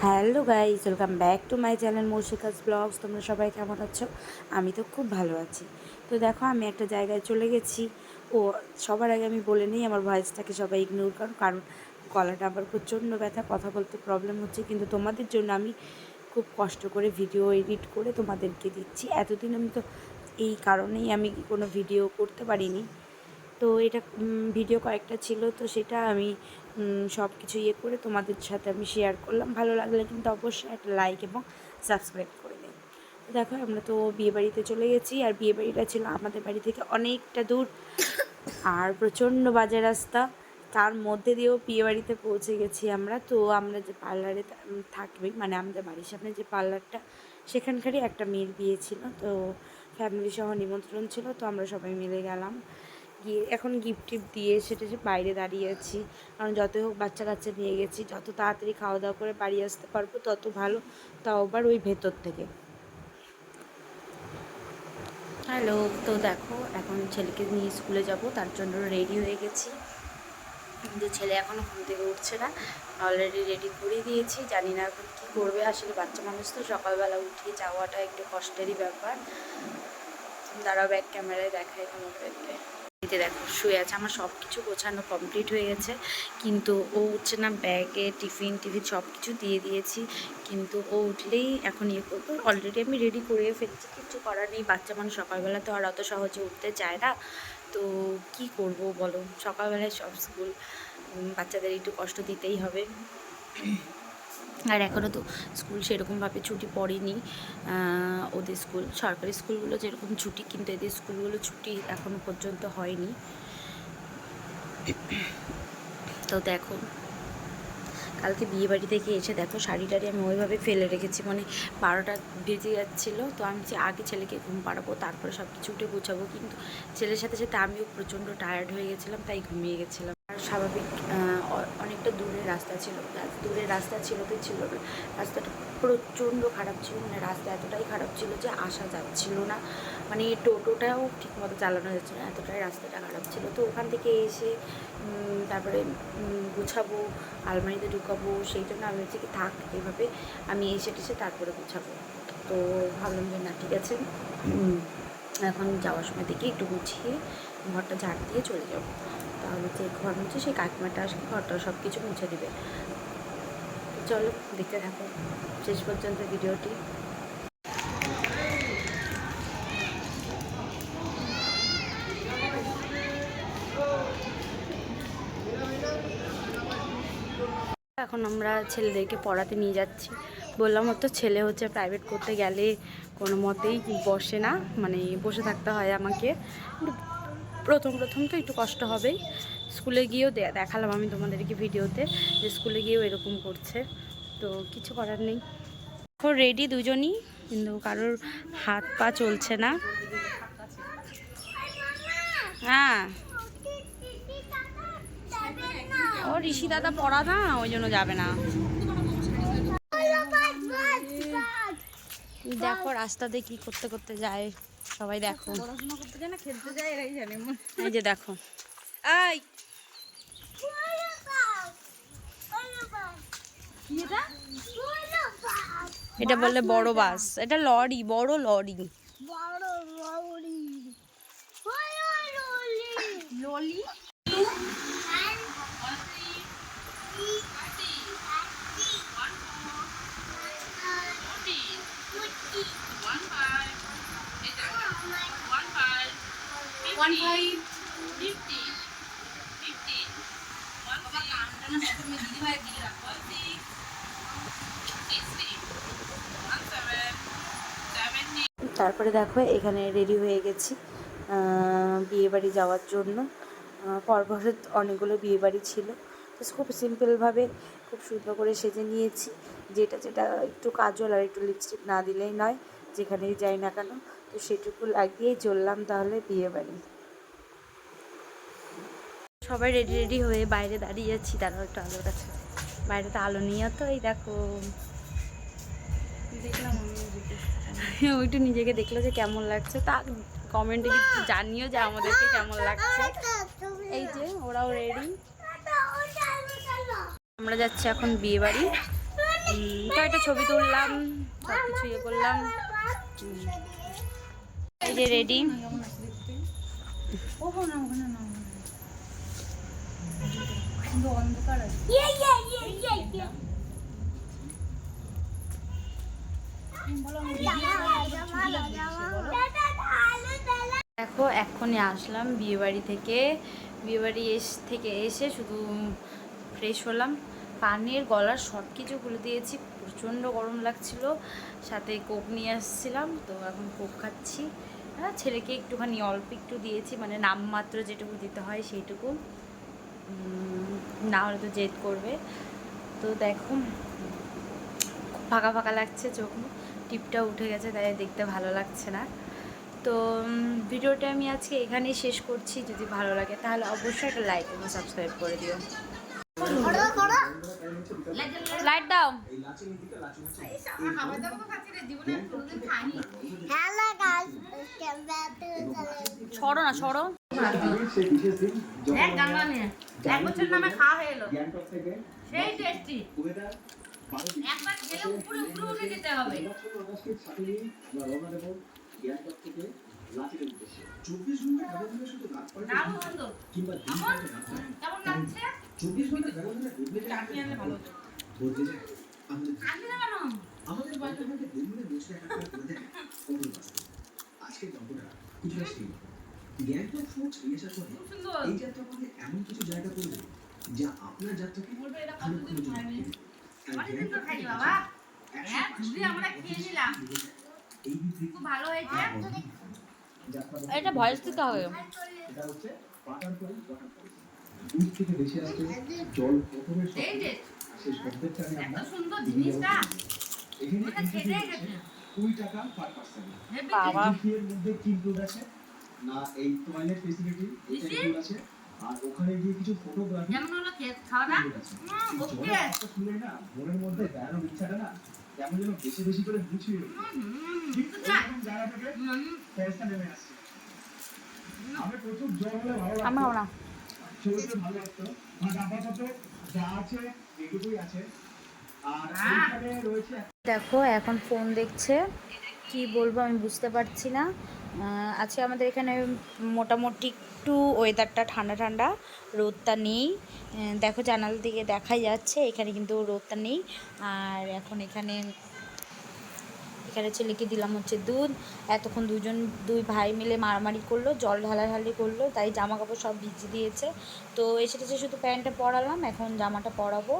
Hello guys, welcome back to my channel Moushika's blogs. তোমরা সবাই কেমন আছো? আমি তো খুব ভালো আছি। তো দেখো, আমি একটা জায়গায় চলে গেছি। ও সবার আগে আমি বলে নিই, আমার ভয়েসটাকে সবাই ইগনোর করো, কারণ গলাটা আবার প্রচণ্ড ব্যথা, কথা বলতে প্রবলেম হচ্ছে। কিন্তু তোমাদের জন্য আমি খুব কষ্ট করে ভিডিও এডিট করে তোমাদেরকে দিচ্ছি। এতদিন আমি তো এই কারণেই আমি কোনো ভিডিও করতে পারিনি। তো এটা ভিডিও কয়েকটা ছিল, তো সেটা আমি সব কিছু ইয়ে করে তোমাদের সাথে আমি শেয়ার করলাম। ভালো লাগলে কিন্তু অবশ্যই একটা লাইক এবং সাবস্ক্রাইব করে দিন। তো দেখো, আমরা তো বিয়েবাড়িতে চলে গেছি, আর বিয়েবাড়িটা ছিল আমাদের বাড়ি থেকে অনেকটা দূর আর প্রচণ্ড বাজে রাস্তা। তার মধ্যে দিয়েও বিয়েবাড়িতে পৌঁছে গেছি আমরা। তো আমরা যে পার্লারে থাকবে, মানে আমাদের বাড়ির সামনে যে পার্লারটা, সেখানকারই একটা মেয়ের বিয়ে ছিল। তো ফ্যামিলি সহ নিমন্ত্রণ ছিল, তো আমরা সবাই মিলে গেলাম। গিয়ে এখন গিফট টিফট দিয়ে সেটা বাইরে দাঁড়িয়ে আছি, কারণ যতই হোক বাচ্চা কাচ্চা নিয়ে গেছি, যত তাড়াতাড়ি খাওয়া দাওয়া করে বাড়ি আসতে পারবো তত ভালো, তাও আবার ওই ভেতর থেকে। হ্যালো, তো দেখো এখন ছেলেকে নিয়ে স্কুলে যাব, তার জন্য রেডি হয়ে গেছি। কিন্তু ছেলে এখনও ঘুম থেকে উঠছে না, অলরেডি রেডি করে দিয়েছি। জানি না এখন কী করবে, আসলে বাচ্চা মানুষ তো সকালবেলা উঠিয়ে যাওয়াটা একটু কষ্টেরই ব্যাপার। দাঁড়াও, ব্যাক ক্যামেরায় দেখাই তোমাদেরকে। এতে দেখো শুয়ে আছে, আমার সব কিছু গোছানো কমপ্লিট হয়ে গেছে, কিন্তু ও উঠছে না। ব্যাগে টিফিন সব কিছু দিয়ে দিয়েছি, কিন্তু ও উঠলেই এখন ইয়ে করবো। অলরেডি আমি রেডি করে ফেলছি, কিছু করার নেই। বাচ্চা মানুষ সকালবেলা তো আর অত সহজে উঠতে চায় না, তো কি করব বলো, সকালবেলায় সব স্কুল, বাচ্চাদের একটু কষ্ট দিতেই হবে। আর এখনও তো স্কুল সেরকমভাবে ছুটি পড়েনি। ওদের স্কুল, সরকারি স্কুলগুলো যেরকম ছুটি, কিন্তু এদের স্কুলগুলো ছুটি এখনও পর্যন্ত হয়নি। তো দেখো, কালকে বিয়েবাড়ি থেকে এসে দেখো শাড়ি টাড়ি আমি ওইভাবে ফেলে রেখেছি, মানে 12টা বেজে যাচ্ছিলো। তো আমি যে আগে ছেলেকে ঘুম পাড়াবো, তারপরে সব কিছু উঠে গোছাবো, কিন্তু ছেলের সাথে সাথে আমিও প্রচণ্ড টায়ার্ড হয়ে গেছিলাম, তাই ঘুমিয়ে গেছিলাম। আর স্বাভাবিক অনেকটা দূরের রাস্তা ছিল, দূরের রাস্তা ছিল তো ছিল না, রাস্তাটা প্রচণ্ড খারাপ ছিল, মানে রাস্তা এতটাই খারাপ ছিল যে আসা যাচ্ছিল না, মানে টোটোটাও ঠিকমতো চালানো যাচ্ছিল না, এতটাই রাস্তাটা খারাপ ছিল। তো ওখান থেকে এসে তারপরে গুছাবো, আলমারিতে ঢুকাবো, সেই জন্য আমি হচ্ছে কি থাক এইভাবে, আমি এসে টেসে তারপরে গুছাবো। তো ভাবলাম যে না, ঠিক আছে, এখন যাওয়ার সময় থেকে একটু গুছিয়ে ঘরটা ঝাড় দিয়ে চলে যাবো। তাহলে যে ঘর মুছে সেই কাকিমাটা আসবে, ঘরটা সব কিছু মুছে দেবে। চলো দেখতে থাকো শেষ পর্যন্ত ভিডিওটি। এখন আমরা ছেলেদেরকে পড়াতে নিয়ে যাচ্ছি। বললাম তো, ছেলে হচ্ছে প্রাইভেট করতে গেলে কোনো মতেই বসে না, মানে বসে থাকতে হয় আমাকে। প্রথম তো একটু কষ্ট হবেই। স্কুলে গিয়েও দেখালাম আমি তোমাদেরকে ভিডিওতে, যে স্কুলে গিয়েও এরকম করছে, তো কিছু করার নেই। এখন রেডি দুজনই, কিন্তু কারোর হাত পা চলছে না। হ্যাঁ, ও ঋষি দাদা পড়া না, ওই জন্য যাবে না। দেখো রাস্তা দিয়ে কি করতে করতে যায় সবাই, দেখো পড়াশোনা করতে যায় না, খেলতে যায়, এরাই জানে। এই যে দেখো, এই এটা বললে বড় বাস, এটা লরি, বড় লরি। ললি তারপরে দেখো এখানে রেডি হয়ে গেছি বিয়েবাড়ি যাওয়ার জন্য। পরপরে অনেকগুলো বিয়েবাড়ি ছিল, তো খুব সিম্পলভাবে খুব সুন্দর করে সেজে নিয়েছি। যেটা একটু কাজল আর একটু লিপস্টিক না দিলেই নয়, যেখানেই যাই না কেন, তো সেটুকু লাগিয়েই চললাম তাহলে বিয়েবাড়ি। সবাই রেডি হয়ে বাইরে দাঁড়িয়ে আছি, তারা একটু আলোর কাছে, বাইরে তো আলো নিয়ে, তো এই দেখো দেখলাম ওইটু নিজেকে দেখলো যে কেমন লাগছে, তা কমেন্টে কিছু জানিও যে আমাদেরকে কেমন লাগছে। এই যে ওরাও রেডি, আমরা যাচ্ছি এখন বিয়ে বাড়ি। চলো কয়েকটা ছবি তুললাম, সব কিছু ইয়ে করলাম। এই যে রেডি। দেখো এক্ষুনি আসলাম বিয়েবাড়ি থেকে। বিয়েবাড়ি থেকে এসে শুধু ফ্রেশ হলাম, কানের গলার সব কিছু খুলে দিয়েছি, প্রচণ্ড গরম লাগছিল, সাথে কোক নিয়ে আসছিলাম, তো এখন কোক খাচ্ছি। হ্যাঁ, ছেলেকে একটুখানি অল্প একটু দিয়েছি, মানে নামমাত্র যেটুকু দিতে হয় সেইটুকু, না হলে তো জেদ করবে। তো দেখো ফাঁকা ফাঁকা লাগছে, চোখ টিপটা উঠে গেছে, তাই দেখতে ভালো লাগছে না। তো ভিডিওটা আমি আজকে এখানেই শেষ করছি। যদি ভালো লাগে তাহলে অবশ্যই একটা লাইক এবং সাবস্ক্রাইব করে দিও। লাইট দাও। ছড়ো না, ছড়ো। এক বছর নামে খাওয়া হয়ে এলো, সেই টেস্টি, একবার খেলে উপরে উপরে উঠে যেতে হবে। কেমন লাগছে? চাটনি আনলে ভালো হতো। আনলি না কেন? আমাদের বাড়িতে বন্ধুদের বসে একটা করে দেখে আজকে গল্পটা কিছুটা ছিল। গ্যাংটক ফোর্টস নিয়ে আসার পরে এই যাত্রাপথে এমন কিছু জায়গা পড়বে যা আপনার যাত্রাকে বলবে এটা কতদিন খাইনি। অনেকদিন তো খাইনি বাবা। হ্যাঁ, ঘুরে আমরা খেয়ে নিলাম, খুব ভালো হয়েছে। এটা ভয়েস দিতে হবে। এটা হচ্ছে বাটার করে বাটার করে দুধ থেকে বেশি আসছে জল প্রথমে শেষ কমপ্লিট টাইমে আমরা সুন্দর জিনিসটা এখানে খেতে গেছে 20 টাকা পার পার্সন। বাবা এর মধ্যে কি ইনক্লুড আছে না, এই টয়লেট ফ্যাসিলিটি এটা ইনক্লুড আছে, আর ওখানে গিয়ে কিছু ফটোগ্রাফি যেমন হলো খাওয়া ওকে শুনে না মনের মধ্যে বেরোনোর ইচ্ছাটা না কেমন যেন বেশি বেশি করে বুঝিয়ে কিন্তু জায়গা থেকে ফেরস্তা নেমে আসছে। আমি প্রচুর জল হলে ভালো লাগতো, আমারও না। শরীরে ভালো লাগতো, আর আপাতত যা আছে এটুকুই আছে। আর এখানে রয়েছে দেখো এখন ফোন দেখছে, কি বলবো আমি বুঝতে পারছি না। আজকে আমাদের এখানে মোটামুটি একটু ওয়েদারটা ঠান্ডা ঠান্ডা, রোদটা নেই। দেখো জানালা দিকে দেখাই যাচ্ছে, এখানে কিন্তু রোদটা নেই। আর এখন এখানে ছেলেকে দিলাম হচ্ছে দুধ। এতক্ষণ দুই ভাই মিলে মারামারি করলো, জল ঢালাঢালি করলো, তাই জামা কাপড় সব ভিজিয়ে দিয়েছে। তো এসে শুধু প্যান্টটা পরালাম, এখন জামাটা পরাবো,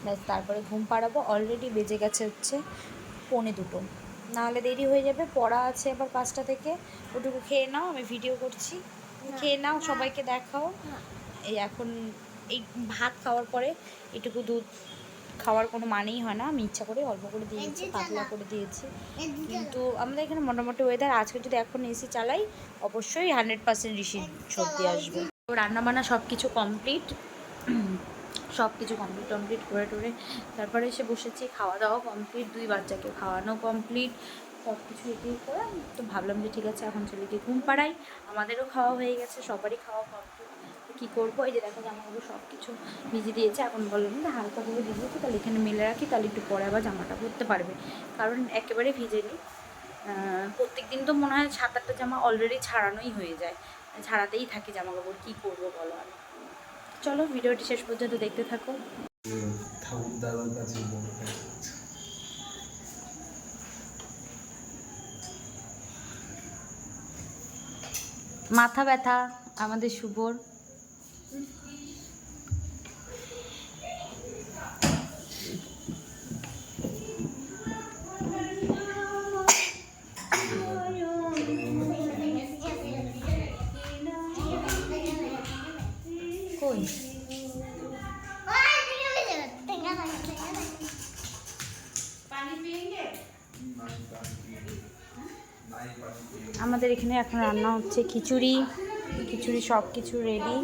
ব্যাস তারপরে ঘুম পাড়াবো। অলরেডি বেজে গেছে হচ্ছে 1:45, নাহলে দেরি হয়ে যাবে, পড়া আছে আবার 5টা থেকে। ওটুকু খেয়ে নাও, আমি ভিডিও করছি, খেয়ে নাও, সবাইকে দেখাও। এই এখন এই ভাত খাওয়ার পরে এটুকু দুধ খাওয়ার কোনো মানেই হয় না, আমি ইচ্ছা করে অল্প করে দিয়েছি, পাতলা করে দিয়েছি। কিন্তু আমাদের এখানে মোটামুটি ওয়েদার, আজকে যদি এখন এসি চালাই অবশ্যই 100% ঋষির সর্দি আসবে। তো রান্নাবান্না সব কিছু কমপ্লিট, সব কিছু কমপ্লিট করে টরে তারপরে এসে বসেছি, খাওয়া দাওয়া কমপ্লিট, 2 বাচ্চাকে খাওয়ানো কমপ্লিট, সব কিছু এটি করে তো ভাবলাম যে ঠিক আছে এখন ছেলেকে ঘুম পাড়াই। আমাদেরও খাওয়া হয়ে গেছে, সবারই খাওয়া কমপ্লিট। কী করবো, এই যে দেখো জামাকাপড় সব কিছু ভিজিয়ে দিয়েছে। এখন বললাম যে হালকা করে ভিজিয়েছি, তাহলে এখানে মেলে রাখি, তাহলে একটু পরে আবার জামাটা পরতে পারবে, কারণ একেবারে ভিজেনি। প্রত্যেক দিন তো মনে হয় 7-8টা জামা অলরেডি ছাড়ানোই হয়ে যায়, ছাড়াতেই থাকি জামাকাপড়, কী করবো বলো। আর চলো ভিডিওটি শেষ পর্যন্ত দেখতে থাকো। মাথা ব্যথা আমাদের শুভর, কই আমাদের এখানে এখন রান্না হচ্ছে খিচুড়ি, সব কিছু রেডি।